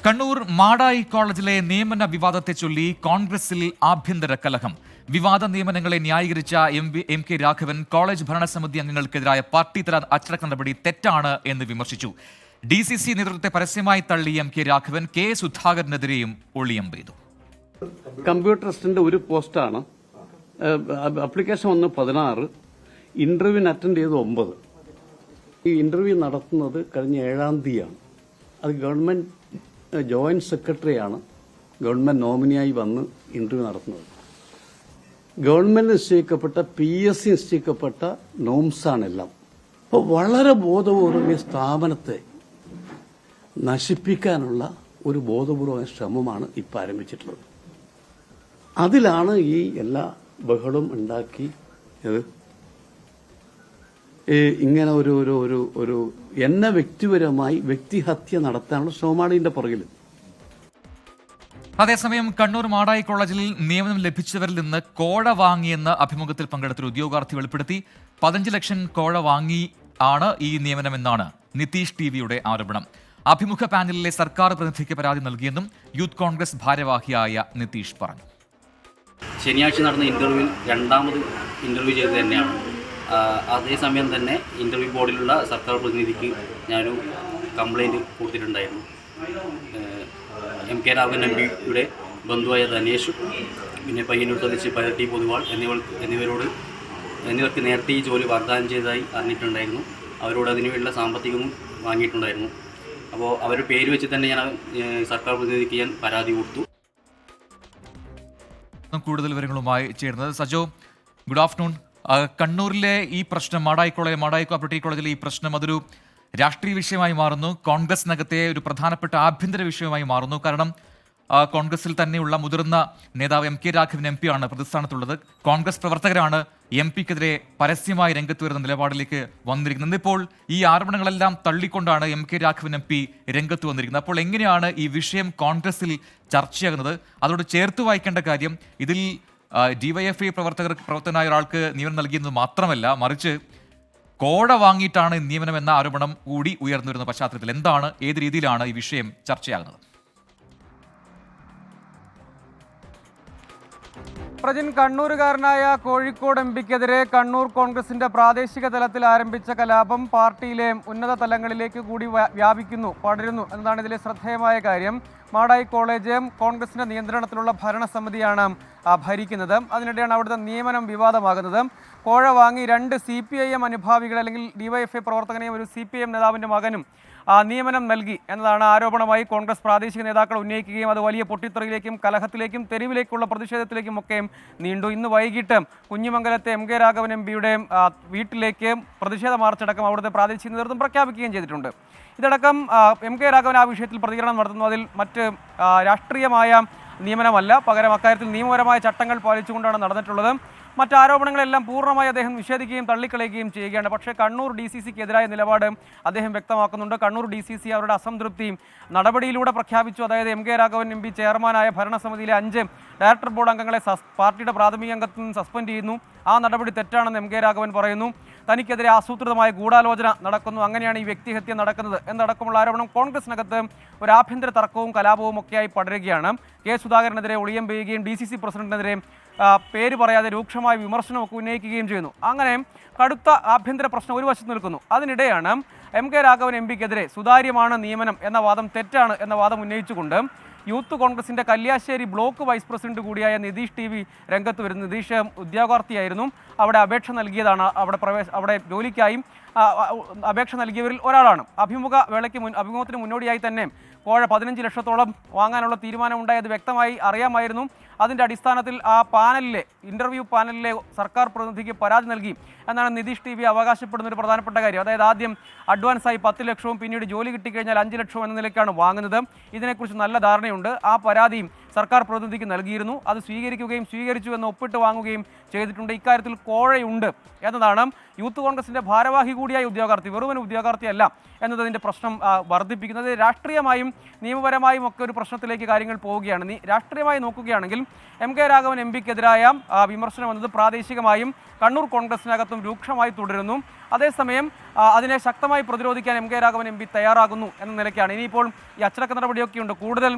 കണ്ണൂർ മാടായി കോളേജിലെ നിയമന വിവാദത്തെ ചൊല്ലി കോൺഗ്രസിൽ ആഭ്യന്തര കലഹം. വിവാദ നിയമനങ്ങളെ ന്യായീകരിച്ച എം കെ രാഘവൻ കോളേജ് ഭരണസമിതി അംഗങ്ങൾക്കെതിരായ പാർട്ടിതല അച്ചടക്ക നടപടി തെറ്റാണ് എന്ന് വിമർശിച്ചു. DCC നേതൃത്വത്തെ പരസ്യമായി തള്ളി എം കെ രാഘവൻ കെ സുധാകരനെതിരെയും ഒളിയമ്പെയ്തു. കമ്പ്യൂട്ടർ ടെസ്റ്റിന്റെ ഒരു പോസ്റ്റാണ്. അപ്ലിക്കേഷൻ വന്ന് 16, ഇന്റർവ്യൂവിന് അറ്റൻഡ് ചെയ്ത് 9. ഈ ഇന്റർവ്യൂ നടത്തുന്നത് കഴിഞ്ഞ 7-ാം തീയതിയാണ്. അത് ഗവൺമെന്റ് ജോയിന്റ് സെക്രട്ടറിയാണ് ഗവൺമെന്റ് നോമിനിയായി വന്ന് ഇന്റർവ്യൂ നടത്തുന്നത്. ഗവൺമെന്റ് നിശ്ചയിക്കപ്പെട്ട PSC നിശ്ചയിക്കപ്പെട്ട നോംസാണെല്ലാം. അപ്പോൾ വളരെ ബോധപൂർവം ഈ സ്ഥാപനത്തെ നശിപ്പിക്കാനുള്ള ഒരു ബോധപൂർവമായ ശ്രമമാണ് ഇപ്പോൾ ആരംഭിച്ചിട്ടുള്ളത്. അതിലാണ് ഈ എല്ലാ ബഹളവും ഉണ്ടാക്കി ഇങ്ങനെ ഒരു എന്നെ വ്യക്തിപരമായി വ്യക്തിഹത്യ നടത്താനുള്ള ശ്രമമാണ് ഇതിന്റെ പുറകിൽ. അതേസമയം കണ്ണൂർ മാടായി കോളേജിൽ നിയമനം ലഭിച്ചവരിൽ നിന്ന് കോഴ വാങ്ങിയെന്ന് അഭിമുഖത്തിൽ പങ്കെടുത്തൊരു ഉദ്യോഗാർത്ഥി വെളിപ്പെടുത്തി. 15 ലക്ഷം കോഴ വാങ്ങി ആണ് ഈ നിയമനമെന്നാണ് നിതീഷ് TVയുടെ ആരോപണം. അഭിമുഖ പാനലിലെ സർക്കാർ പ്രതിനിധിക്ക് പരാതി നൽകിയെന്നും യൂത്ത് കോൺഗ്രസ് ഭാരവാഹിയായ നിതീഷ് പറഞ്ഞു. ശനിയാഴ്ച നടന്ന ഇന്റർവ്യൂവിൽ 2ാമത് ഇന്റർവ്യൂ ചെയ്ത് തന്നെയാണ്. അതേസമയം തന്നെ ഇന്റർവ്യൂ ബോർഡിലുള്ള സർക്കാർ പ്രതിനിധിക്ക് ഞാനൊരു കംപ്ലൈൻറ്റ് കൊടുത്തിട്ടുണ്ടായിരുന്നു. എം കെ രാഘവൻ MPയുടെ ബന്ധുവായ ധനേഷ്, പിന്നെ പയ്യന്നൂർ സ്വദേശി പരട്ടി പൊതുവാൾ എന്നിവർക്ക് നേരത്തെ ഈ ജോലി വാഗ്ദാനം ചെയ്തതായി അറിഞ്ഞിട്ടുണ്ടായിരുന്നു. അവരോട് അതിനുവേണ്ടിയുള്ള സാമ്പത്തികവും വാങ്ങിയിട്ടുണ്ടായിരുന്നു. അപ്പോൾ അവരുടെ പേര് വെച്ച് തന്നെ ഞാൻ സർക്കാർ പ്രതിനിധിക്ക് ഞാൻ പരാതി കൊടുത്തു. കൂടുതൽ വിവരങ്ങളുമായി ചേർന്നത് സജോ. Good afternoon. കണ്ണൂരിലെ ഈ പ്രശ്നം മാടായി കോളേജിലെ ഈ പ്രശ്നം അതൊരു രാഷ്ട്രീയ വിഷയമായി മാറുന്നു. കോൺഗ്രസിനകത്തെ ഒരു പ്രധാനപ്പെട്ട ആഭ്യന്തര വിഷയമായി മാറുന്നു. കാരണം കോൺഗ്രസിൽ തന്നെയുള്ള മുതിർന്ന നേതാവ് എം കെ രാഘവൻ MP ആണ് പ്രതിസ്ഥാനത്തുള്ളത്. കോൺഗ്രസ് പ്രവർത്തകരാണ് MPക്കെതിരെ പരസ്യമായി രംഗത്ത് വരുന്ന നിലപാടിലേക്ക് വന്നിരിക്കുന്നത്. ഇന്നിപ്പോൾ ഈ ആരോപണങ്ങളെല്ലാം തള്ളിക്കൊണ്ടാണ് എം കെ രാഘവൻ MP രംഗത്ത് വന്നിരിക്കുന്നത്. അപ്പോൾ എങ്ങനെയാണ് ഈ വിഷയം കോൺഗ്രസിൽ ചർച്ചയാകുന്നത്? അതോട് ചേർത്ത് വായിക്കേണ്ട കാര്യം, ഇതിൽ DYFI പ്രവർത്തകനായ ഒരാൾക്ക് നിയമനം നൽകിയെന്നത് മാത്രമല്ല, മറിച്ച് കോഴ വാങ്ങിയിട്ടാണ് നിയമനം എന്ന ആരോപണം കൂടി ഉയർന്നു വരുന്ന പശ്ചാത്തലത്തിൽ എന്താണ്, ഏത് രീതിയിലാണ് ഈ വിഷയം ചർച്ചയാകുന്നത്? പ്രജിൻ, കണ്ണൂരുകാരനായ കോഴിക്കോട് MPക്കെതിരെ കണ്ണൂർ കോൺഗ്രസിന്റെ പ്രാദേശിക തലത്തിൽ ആരംഭിച്ച കലാപം പാർട്ടിയിലെ ഉന്നത തലങ്ങളിലേക്ക് കൂടി പടരുന്നു എന്നതാണ് ഇതിലെ ശ്രദ്ധേയമായ കാര്യം. മാടായി കോളേജ് കോൺഗ്രസിന്റെ നിയന്ത്രണത്തിലുള്ള ഭരണസമിതിയാണ് ഭരിക്കുന്നത്. അതിനിടെയാണ് അവിടുത്തെ നിയമനം വിവാദമാകുന്നത്. കോഴ വാങ്ങി 2 CPIM അനുഭാവികൾ അല്ലെങ്കിൽ DYFI പ്രവർത്തകനെയും ഒരു CPIM നേതാവിന്റെ മകനും നിയമനം നൽകി എന്നതാണ് ആരോപണമായി കോൺഗ്രസ് പ്രാദേശിക നേതാക്കൾ ഉന്നയിക്കുകയും അത് വലിയ പൊട്ടിത്തെറിയിലേക്കും കലഹത്തിലേക്കും തെരുവിലേക്കുള്ള പ്രതിഷേധത്തിലേക്കും ഒക്കെ നീണ്ടു. ഇന്ന് വൈകിട്ട് കുഞ്ഞിമംഗലത്തെ എം കെ രാഘവൻ MPയുടെ വീട്ടിലേക്ക് പ്രതിഷേധ മാർച്ചടക്കം അവിടുത്തെ പ്രാദേശിക നേതൃത്വം പ്രഖ്യാപിക്കുകയും ചെയ്തിട്ടുണ്ട്. ഇതടക്കം എം കെ രാഘവൻ ആ വിഷയത്തിൽ പ്രതികരണം നടത്തുന്നു. അതിൽ മറ്റ് രാഷ്ട്രീയമായ നിയമനമല്ല, പകരം അക്കാര്യത്തിൽ നിയമപരമായ ചട്ടങ്ങൾ പാലിച്ചുകൊണ്ടാണ് നടന്നിട്ടുള്ളത്. മറ്റാരോപണങ്ങളെല്ലാം പൂർണ്ണമായി അദ്ദേഹം നിഷേധിക്കുകയും തള്ളിക്കളയുകയും ചെയ്യുകയാണ്. പക്ഷേ കണ്ണൂർ DCCക്കെതിരായ നിലപാട് അദ്ദേഹം വ്യക്തമാക്കുന്നുണ്ട്. കണ്ണൂർ DCC അവരുടെ അസംതൃപ്തി നടപടിയിലൂടെ പ്രഖ്യാപിച്ചു. അതായത് എം കെ രാഘവൻ MP ചെയർമാനായ ഭരണസമിതിയിലെ 5 ഡയറക്ടർ ബോർഡ് അംഗങ്ങളെ പാർട്ടിയുടെ പ്രാഥമിക അംഗത്തിൽ നിന്ന് സസ്പെൻഡ് ചെയ്യുന്നു. ആ നടപടി തെറ്റാണെന്ന് എം കെ രാഘവൻ പറയുന്നു. തനിക്കെതിരെ ആസൂത്രിതമായ ഗൂഢാലോചന നടക്കുന്നു, അങ്ങനെയാണ് ഈ വ്യക്തിഹത്യ നടക്കുന്നത് എന്നടക്കമുള്ള ആരോപണം കോൺഗ്രസിനകത്ത് ഒരു ആഭ്യന്തര തർക്കവും കലാപവും ഒക്കെയായി പടരുകയാണ്. കെ സുധാകരനെതിരെ ഒളിയമ്പെയ്യുകയും DCC പ്രസിഡന്റിനെതിരെ പേര് പറയാതെ രൂക്ഷമായ വിമർശനമൊക്കെ ഉന്നയിക്കുകയും ചെയ്യുന്നു. അങ്ങനെ കടുത്ത ആഭ്യന്തര പ്രശ്നം ഒരു വശത്ത് നിൽക്കുന്നു. അതിനിടെയാണ് എം കെ രാഘവൻ MPക്കെതിരെ സുതാര്യമാണ് നിയമനം എന്ന വാദം തെറ്റാണ് എന്ന വാദം ഉന്നയിച്ചുകൊണ്ട് യൂത്ത് കോൺഗ്രസിന്റെ കല്യാശ്ശേരി ബ്ലോക്ക് വൈസ് പ്രസിഡന്റ് കൂടിയായ നിതീഷ് TV രംഗത്ത് വരുന്നു. നിതീഷ് ഉദ്യോഗാർത്ഥിയായിരുന്നു. അവിടെ അപേക്ഷ നൽകിയതാണ്. അവിടെ ജോലിക്കായി അപേക്ഷ നൽകിയവരിൽ ഒരാളാണ്. അഭിമുഖത്തിന് മുന്നോടിയായി തന്നെ കോഴ 15 ലക്ഷത്തോളം വാങ്ങാനുള്ള തീരുമാനമുണ്ടായത് വ്യക്തമായി അറിയാമായിരുന്നു. അതിൻ്റെ അടിസ്ഥാനത്തിൽ ആ ഇന്റർവ്യൂ പാനലിലെ സർക്കാർ പ്രതിനിധിക്ക് പരാതി നൽകി എന്നാണ് നിതീഷ് TV അവകാശപ്പെടുന്ന ഒരു പ്രധാനപ്പെട്ട കാര്യം. അതായത് ആദ്യം അഡ്വാൻസായി 10 ലക്ഷവും പിന്നീട് ജോലി കിട്ടിക്കഴിഞ്ഞാൽ 5 ലക്ഷവും എന്ന നിലയ്ക്കാണ് വാങ്ങുന്നത്. ഇതിനെക്കുറിച്ച് നല്ല ധാരണയുണ്ട്. ആ പരാതിയും സർക്കാർ പ്രതിനിധിക്ക് നൽകിയിരുന്നു. അത് സ്വീകരിച്ചു എന്ന് ഒപ്പിട്ട് വാങ്ങുകയും ചെയ്തിട്ടുണ്ട്. ഇക്കാര്യത്തിൽ കോഴയുണ്ട് എന്നതാണ് യൂത്ത് കോൺഗ്രസിന്റെ ഭാരവാഹി കൂടിയായ ഉദ്യോഗാർത്ഥി, വെറുമൊരു ഉദ്യോഗാർത്ഥിയല്ല എന്നതിൻ്റെ പ്രശ്നം വർദ്ധിപ്പിക്കുന്നത്. രാഷ്ട്രീയമായും നിയമപരമായും ഒക്കെ ഒരു പ്രശ്നത്തിലേക്ക് കാര്യങ്ങൾ പോവുകയാണ്. രാഷ്ട്രീയമായി നോക്കുകയാണെങ്കിൽ എം കെ രാഘവൻ MPക്കെതിരായ വിമർശനം എന്നത് പ്രാദേശികമായും കണ്ണൂർ കോൺഗ്രസിനകത്തും ആക്രമണം രൂക്ഷമായി തുടരുന്നു. അതേസമയം അതിനെ ശക്തമായി പ്രതിരോധിക്കാൻ എം കെ രാഘവൻ MP തയ്യാറാകുന്നു എന്ന നിലയ്ക്കാണ്. ഇനിയിപ്പോൾ ഈ അച്ചടക്ക നടപടിയൊക്കെയുണ്ട്. കൂടുതൽ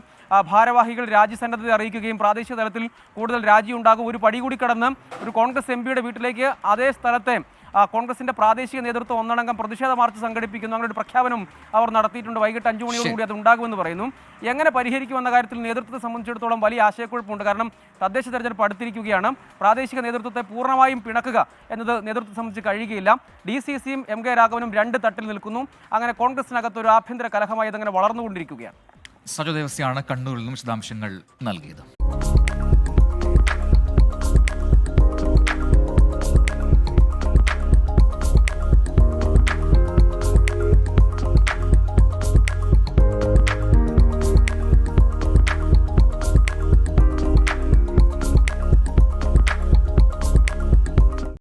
ഭാരവാഹികൾ രാജ്യസന്നദ്ധത അറിയിക്കുകയും പ്രാദേശിക തലത്തിൽ കൂടുതൽ രാജി ഉണ്ടാകും. ഒരു പടി കൂടി കടന്ന് ഒരു കോൺഗ്രസ് MPയുടെ വീട്ടിലേക്ക് അതേ സ്ഥലത്തെ കോൺഗ്രസിന്റെ പ്രാദേശിക നേതൃത്വം ഒന്നടങ്കം പ്രതിഷേധ മാർച്ച് സംഘടിപ്പിക്കുന്നു. അങ്ങനെ ഒരു പ്രഖ്യാപനം അവർ നടത്തിയിട്ടുണ്ട്. വൈകിട്ട് 5 മണിയോടുകൂടി അത് ഉണ്ടാകുമെന്ന് പറയുന്നു. എങ്ങനെ പരിഹരിക്കുമെന്ന കാര്യത്തിൽ നേതൃത്വത്തെ സംബന്ധിച്ചിടത്തോളം വലിയ ആശയക്കുഴപ്പമുണ്ട്. കാരണം തദ്ദേശ തെരഞ്ഞെടുപ്പ് അടുത്തിരിക്കുകയാണ്. പ്രാദേശിക നേതൃത്വത്തെ പൂർണ്ണമായും പിണക്കുക എന്നത് നേതൃത്വത്തെ സംബന്ധിച്ച് കഴിയുകയില്ല. DCCയും എം കെ രാഘവനും 2 തട്ടിൽ നിൽക്കുന്നു. അങ്ങനെ കോൺഗ്രസിനകത്ത് ഒരു ആഭ്യന്തര കലഹമായി അതങ്ങനെ വളർന്നുകൊണ്ടിരിക്കുകയാണ്. സജോ ദേവസ്യാണ് കണ്ണൂരിൽ നിന്നും വിശദാംശങ്ങൾ നൽകിയത്.